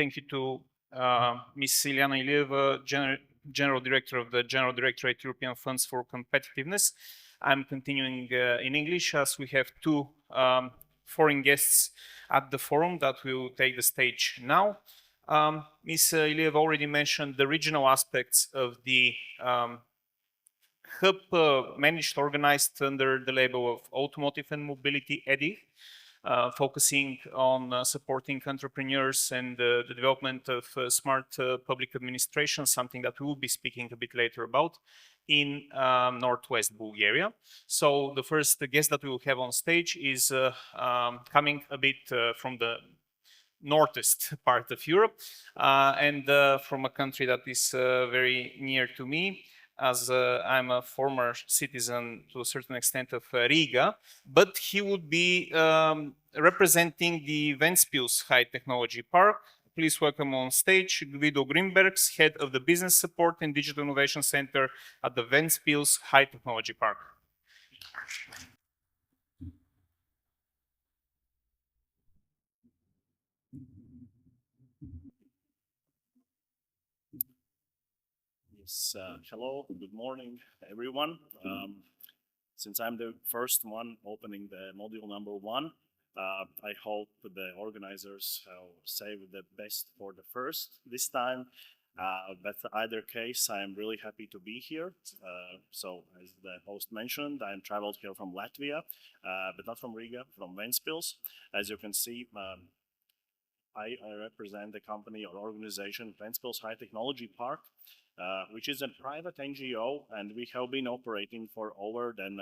Thank you to Ms. Ilyana Ilieva, General Director of the General Directorate European Funds for Competitiveness. I'm continuing in English as we have two foreign guests at the forum that will take the stage now. Ms. Ilieva already mentioned the regional aspects of the hub managed, organized under the label of Automotive and Mobility EDIH. Focusing on supporting entrepreneurs and the development of smart public administration, something that we will be speaking a bit later about in Northwest Bulgaria. So the first guest that we will have on stage is coming a bit from the northeast part of Europe and from a country that is very near to me, as I'm a former citizen to a certain extent of Riga, but he would be representing the Ventspils High Technology Park. Please welcome on stage Gvido Grīnbergs, Head of the Business Support and Digital Innovation Center at the Ventspils High Technology Park. Hello, good morning, everyone. Since I'm the first one opening the module number one, I hope the organizers save the best for the first this time. But either case, I'm really happy to be here. So as the host mentioned, I'm traveled here from Latvia, but not from Riga, from Ventspils. As you can see, I represent the company or organization Ventspils High Technology Park, which is a private NGO, and we have been operating for over than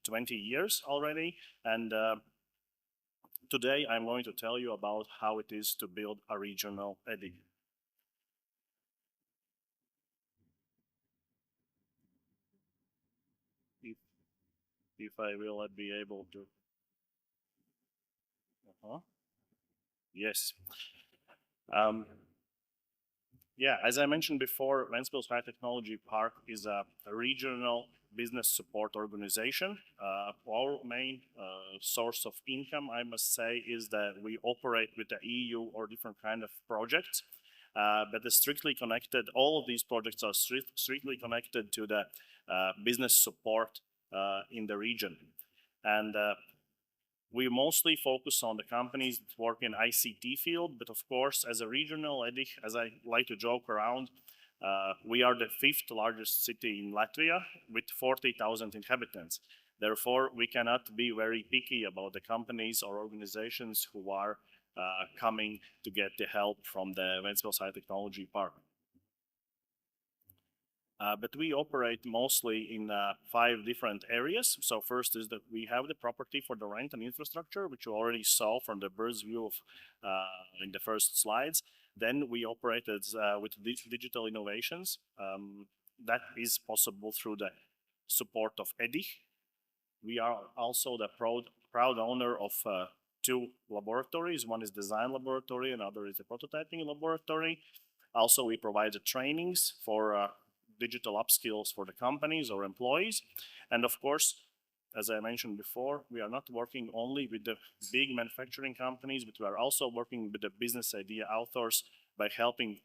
20 years already. And today I'm going to tell you about how it is to build a regional EDIH. If I will be able to. Yes. Yeah, as I mentioned before, Ventspils High Technology Park is a regional business support organization. Our main source of income, I must say, is that we operate with the EU or different kind of projects, but it's strictly connected. All of these projects are strictly connected to the business support in the region. And we mostly focus on the companies that work in ICT field, but of course, as a regional EDIH, as I like to joke around, we are the 5th largest city in Latvia with 40,000 inhabitants. Therefore, we cannot be very picky about the companies or organizations who are coming to get the help from the Ventspils High Technology Park. But we operate mostly in 5 different areas. So first is that we have the property for the rent and infrastructure, which you already saw from the bird's view of in the first slides. Then we operated with digital innovations. That is possible through the support of EDIH. We are also the proud owner of 2 laboratories. One is design laboratory, another is a prototyping laboratory. Also, we provide the trainings for digital upskills for the companies or employees. And of course, as I mentioned before, we are not working only with the big manufacturing companies, but we are also working with the business idea authors by helping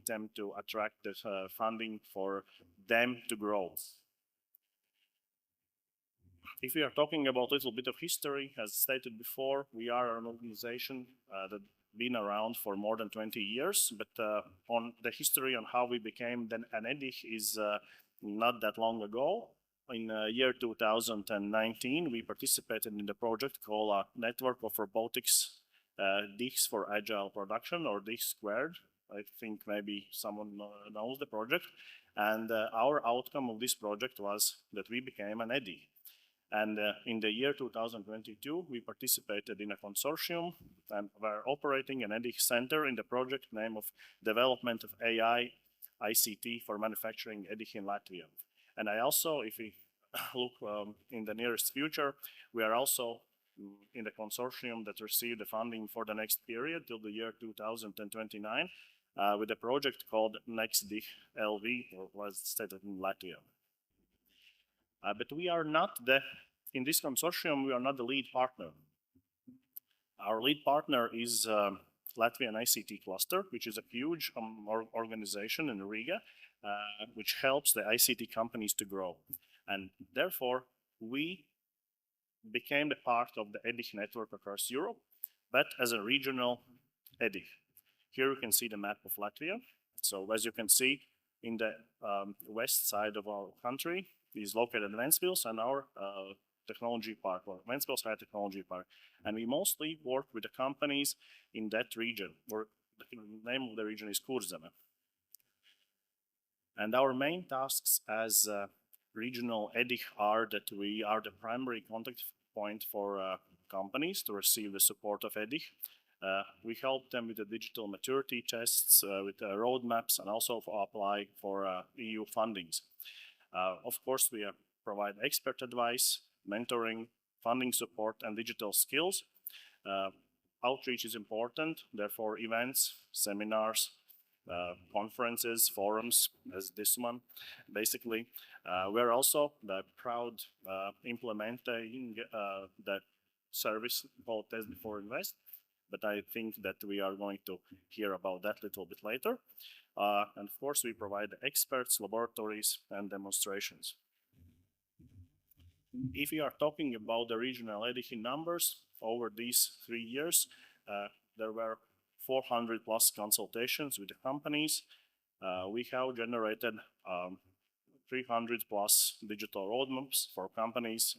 them to attract the funding for them to grow. If we are talking about a little bit of history, as stated before, we are an organization that been around for more than 20 years, but on the history on how we became then an EDIH is not that long ago. In year 2019, we participated in the project called Network of Robotics DIHs for Agile Production, or DIH squared. I think maybe someone knows the project. And our outcome of this project was that we became an EDIH. And in the year 2022, we participated in a consortium and were operating an EDIH center in the project name of Development of AI ICT for Manufacturing EDIH in Latvia. And I also, if we look in the nearest future, we are also in the consortium that received the funding for the next period till the year 2029 with a project called NextDIH LV, or was stated in Latvia. But we are not in this consortium, we are not the lead partner. Our lead partner is Latvian ICT cluster, which is a huge organization in Riga, which helps the ICT companies to grow. And therefore, we became the part of the EDIH network across Europe, but as a regional EDIH. Here you can see the map of Latvia. So as you can see, in the west side of our country is located Ventspils and our technology park, or Ventspils High Technology Park. And we mostly work with the companies in that region, or the name of the region is Kurzeme. And our main tasks as regional EDIH are that we are the primary contact point for companies to receive the support of EDIH. We help them with the digital maturity tests, with roadmaps, and also apply for EU fundings. Of course, we provide expert advice, mentoring, funding support, and digital skills. Outreach is important, therefore events, seminars, conferences, forums, as this one, basically. We're also the proud implementing that service called Test Before Invest, but I think that we are going to hear about that a little bit later. And of course, we provide experts, laboratories, and demonstrations. If we are talking about the regional EDIH numbers, over these 3 years, there were 400 plus consultations with the companies. We have generated 300 plus digital roadmaps for companies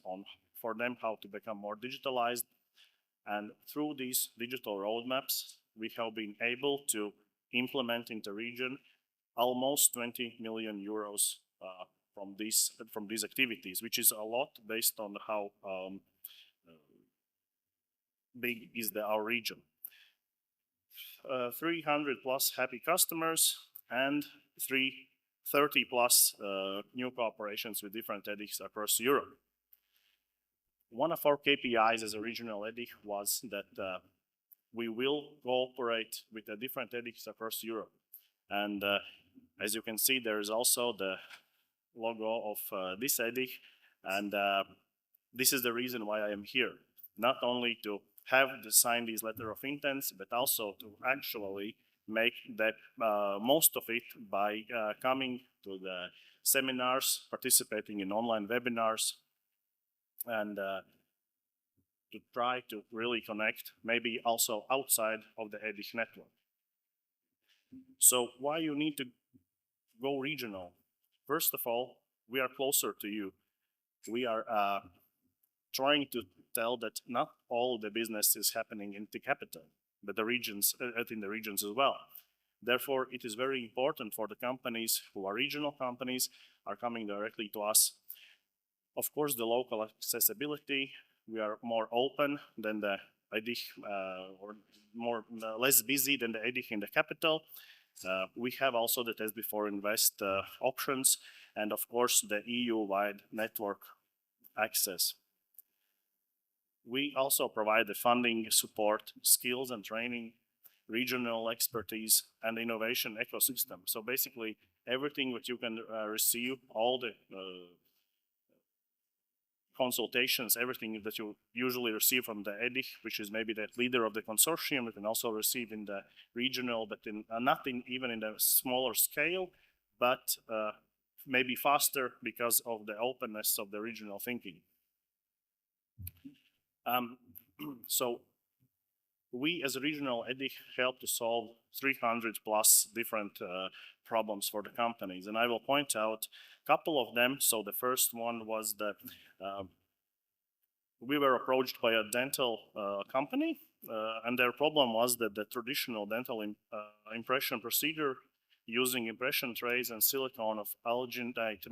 for them how to become more digitalized. And through these digital roadmaps, we have been able to implement in the region almost 20 million euros from these activities, which is a lot based on how big is our region. 300 plus happy customers and 30 plus new cooperations with different EDIHs across Europe. One of our KPIs as a regional EDIH was that we will cooperate with the different EDIHs across Europe. And as you can see, there is also the logo of this EDIH, and this is the reason why I am here. Not only to have to sign these letter of intents, but also to actually make that most of it by coming to the seminars, participating in online webinars, and to try to really connect, maybe also outside of the EDIH network. So why you need to go regional? First of all, we are closer to you. We are trying to tell that not all the business is happening in the capital, but the regions, in the regions as well. Therefore, it is very important for the companies who are regional companies are coming directly to us. Of course, the local accessibility, we are more open than the EDIH, or less busy than the EDIH in the capital. We have also the Test Before Invest options, and of course, the EU-wide network access. We also provide the funding support, skills and training, regional expertise, and innovation ecosystem. So basically, everything that you can receive, all the consultations, everything that you usually receive from the EDIH, which is maybe the leader of the consortium, you can also receive in the regional, but not even in the smaller scale, but maybe faster because of the openness of the regional thinking. So we as a regional EDIH help to solve 300 plus different problems for the companies, and I will point out a couple of them. So the first one was that we were approached by a dental company, and their problem was that the traditional dental impression procedure using impression trays and silicone of alginate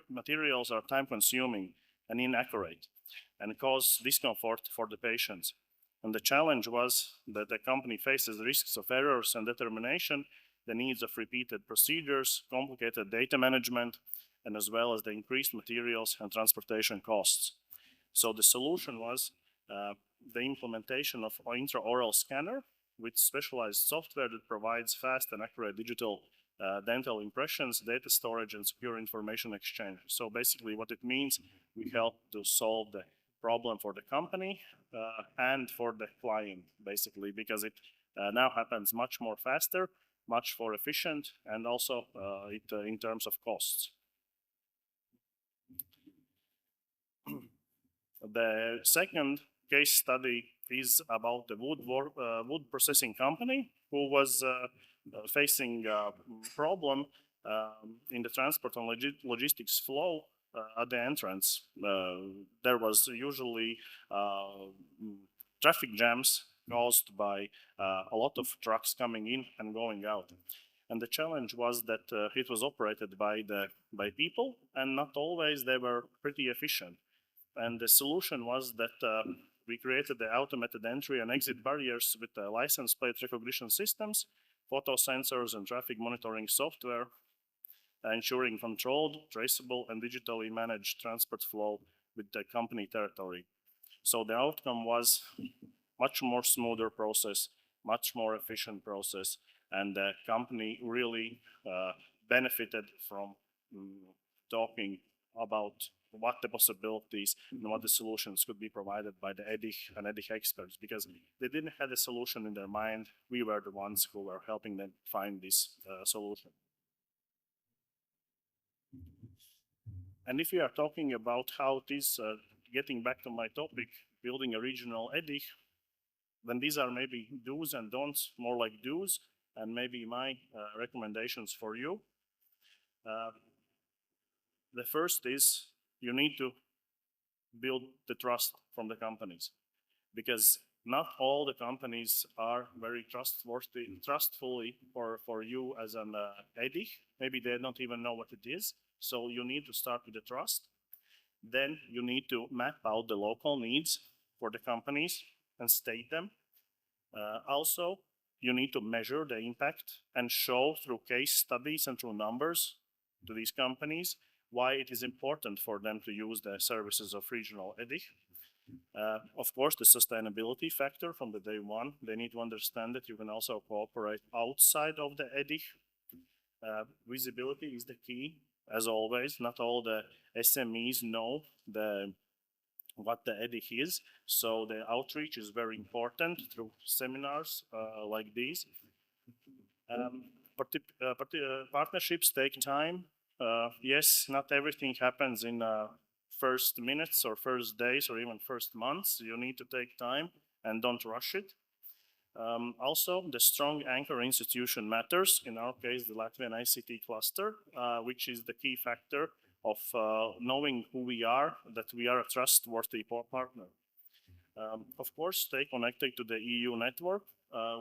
materials are time-consuming and inaccurate and cause discomfort for the patients. And the challenge was that the company faces risks of errors and determination, the needs of repeated procedures, complicated data management, and as well as the increased materials and transportation costs. So the solution was the implementation of an intraoral scanner with specialized software that provides fast and accurate digital dental impressions, data storage, and secure information exchange. So basically what it means, we help to solve the problem for the company and for the client, basically, because it now happens much more faster, much more efficient, and also in terms of costs. The second case study is about the wood processing company who was facing a problem in the transport and logistics flow at the entrance. There was usually traffic jams caused by a lot of trucks coming in and going out. And the challenge was that it was operated by people, and not always they were pretty efficient. And the solution was that we created the automated entry and exit barriers with license plate recognition systems, photo sensors, and traffic monitoring software, ensuring controlled, traceable, and digitally managed transport flow with the company territory. So the outcome was much more smoother process, much more efficient process, and the company really benefited from talking about what the possibilities and what the solutions could be provided by the EDIH and EDIH experts, because they didn't have a solution in their mind. We were the ones who were helping them find this solution. And if we are talking about how it is, getting back to my topic, building a regional EDIH, then these are maybe do's and don'ts, more like do's, and maybe my recommendations for you. The first is you need to build the trust from the companies, because not all the companies are very trustfully for you as an EDIH. Maybe they don't even know what it is. So you need to start with the trust. Then you need to map out the local needs for the companies and state them. Also, you need to measure the impact and show through case studies and through numbers to these companies why it is important for them to use the services of regional EDIH. Of course, the sustainability factor from the day one, they need to understand that you can also cooperate outside of the EDIH. Visibility is the key, as always. Not all the SMEs know what the EDIH is, so the outreach is very important through seminars like these. Partnerships take time. Yes, not everything happens in first minutes or first days or even first months. You need to take time and don't rush it. Also, the strong anchor institution matters. In our case, the Latvian ICT cluster, which is the key factor of knowing who we are, that we are a trustworthy partner. Of course, stay connected to the EU network,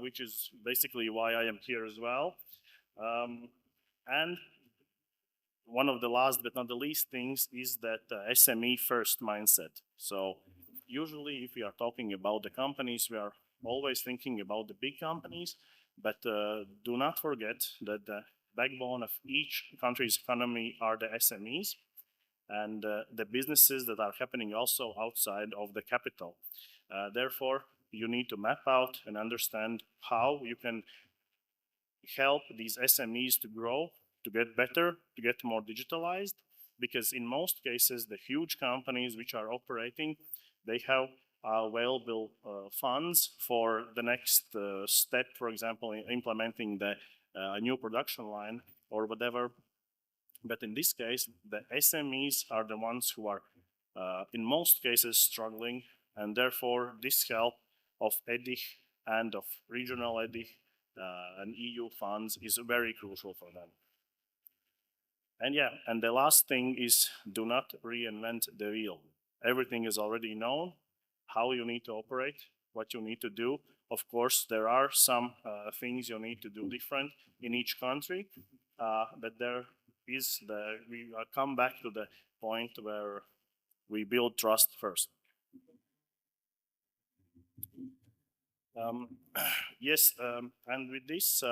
which is basically why I am here as well. And one of the last but not the least things is that SME first mindset. So usually if we are talking about the companies, we are always thinking about the big companies, but do not forget that the backbone of each country's economy are the SMEs and the businesses that are happening also outside of the capital. Therefore, you need to map out and understand how you can help these SMEs to grow, to get better, to get more digitalized, because in most cases, the huge companies which are operating, they have available funds for the next step, for example, in implementing the new production line or whatever. But in this case, the SMEs are the ones who are, in most cases, struggling, and therefore this help of EDIH and of regional EDIH and EU funds is very crucial for them. And yeah, and the last thing is do not reinvent the wheel. Everything is already known, how you need to operate, what you need to do. Of course, there are some things you need to do different in each country, but there is we come back to the point where we build trust first. Yes, and with this,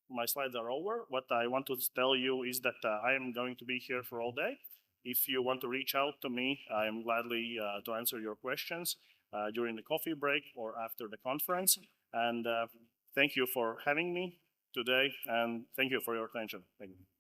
my slides are over. What I want to tell you is that I am going to be here for all day. If you want to reach out to me, I am gladly to answer your questions during the coffee break or after the conference. And thank you for having me today, and thank you for your attention. Thank you.